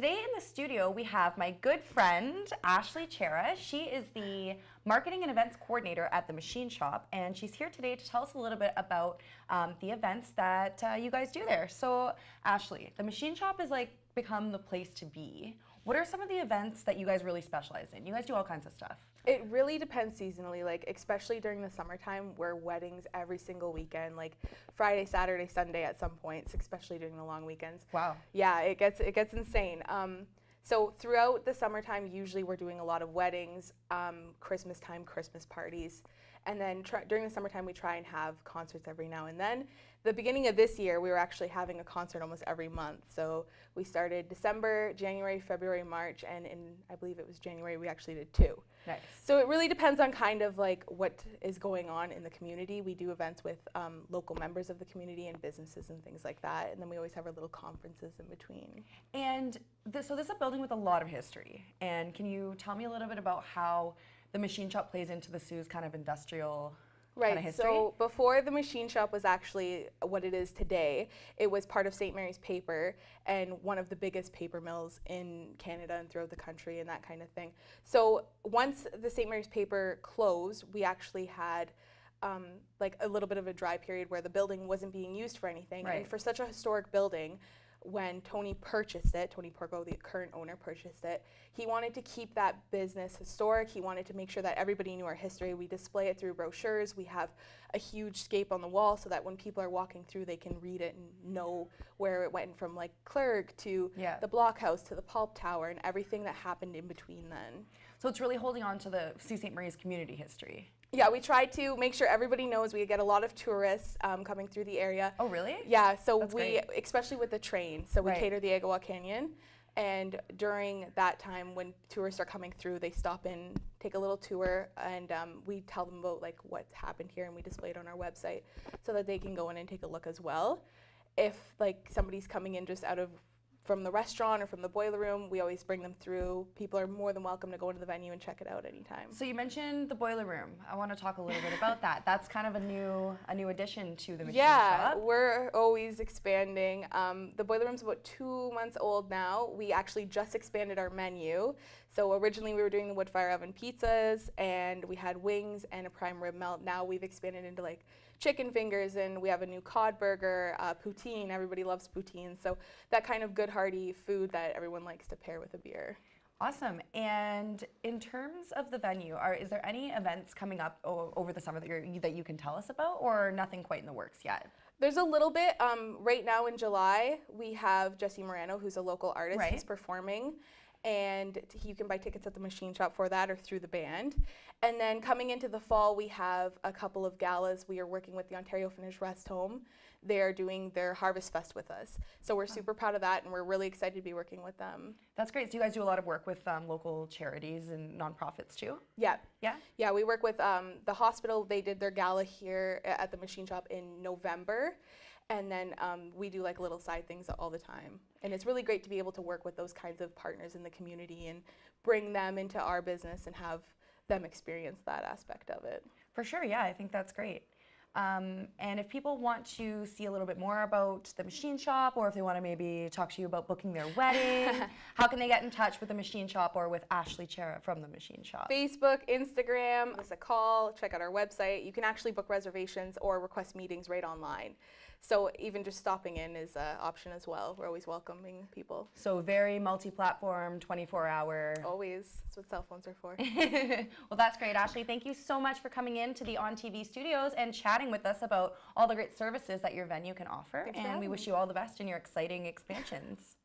Today in the studio, we have my good friend, Ashley Cerra. She is the marketing and events coordinator at the Machine Shop, and she's here today to tell us a little bit about the events that you guys do there. So, Ashley, the Machine Shop has become the place to be. What are some of the events that you guys really specialize in? You guys do all kinds of stuff. It really depends seasonally, especially during the summertime, we're weddings every single weekend, Friday, Saturday, Sunday at some points, especially during the long weekends. Wow. Yeah, it gets insane. So throughout the summertime, usually we're doing a lot of weddings, Christmas time, Christmas parties, and then during the summertime we try and have concerts every now and then. The beginning of this year, we were actually having a concert almost every month. So we started December, January, February, March, and I believe it was January, we actually did 2. Nice. So it really depends on kind of what is going on in the community. We do events with local members of the community and businesses and things like that. And then we always have our little conferences in between. And so this is a building with a lot of history. And can you tell me a little bit about how the Machine Shop plays into the Sault's kind of industrial kind of history? So before the Machine Shop was actually what it is today, it was part of St. Mary's Paper and one of the biggest paper mills in Canada and throughout the country and that kind of thing. So once the St. Mary's Paper closed, we actually had a little bit of a dry period where the building wasn't being used for anything. Right. And for such a historic building, when Tony purchased it, Tony Porco, the current owner, purchased it, he wanted to keep that business historic. He wanted to make sure that everybody knew our history. We display it through brochures. We have a huge scape on the wall so that when people are walking through, they can read it and know where it went from Clerc to the Blockhouse to the Pulp Tower and everything that happened in between then. So it's really holding on to the Sault Ste. Marie's community history. Yeah, we try to make sure everybody knows. We get a lot of tourists coming through the area. Oh, really? Yeah, so That's we, great. especially with the train, so we cater the Agawa Canyon. And during that time when tourists are coming through, they stop in, take a little tour, and we tell them about what happened here, and we display it on our website so that they can go in and take a look as well. If somebody's coming in just from the restaurant or from the boiler room, we always bring them through. People are more than welcome to go into the venue and check it out anytime. So you mentioned the boiler room. I want to talk a little bit about that. That's kind of a new addition to the Machine Shop. Yeah, we're always expanding. The boiler room's about 2 months old now. We actually just expanded our menu. So originally we were doing the wood fire oven pizzas and we had wings and a prime rib melt. Now we've expanded into chicken fingers, and we have a new cod burger, poutine. Everybody loves poutine. So that kind of good hearty food that everyone likes to pair with a beer. Awesome. And in terms of the venue, is there any events coming up over the summer that you can tell us about, or nothing quite in the works yet? There's a little bit. Right now in July, we have Jesse Morano, who's a local artist. He's performing. And you can buy tickets at the Machine Shop for that or through the band. And then coming into the fall, we have a couple of galas. We are working with the Ontario Finnish Rest Home. They are doing their Harvest Fest with us. So we're super proud of that, and we're really excited to be working with them. That's great. So you guys do a lot of work with local charities and nonprofits too? Yeah. Yeah? Yeah, we work with the hospital. They did their gala here at the Machine Shop in November. And then we do little side things all the time. And it's really great to be able to work with those kinds of partners in the community and bring them into our business and have them experience that aspect of it. For sure, yeah, I think that's great. And if people want to see a little bit more about the Machine Shop, or if they want to maybe talk to you about booking their wedding, how can they get in touch with the Machine Shop or with Ashley Cerra from the Machine Shop? Facebook, Instagram, give us a call, check out our website. You can actually book reservations or request meetings right online. So even just stopping in is an option as well. We're always welcoming people. So very multi-platform, 24-hour. Always. That's what cell phones are for. Well, that's great, Ashley. Thank you so much for coming in to the On TV studios and chatting with us about all the great services that your venue can offer. And we wish you all the best in your exciting expansions.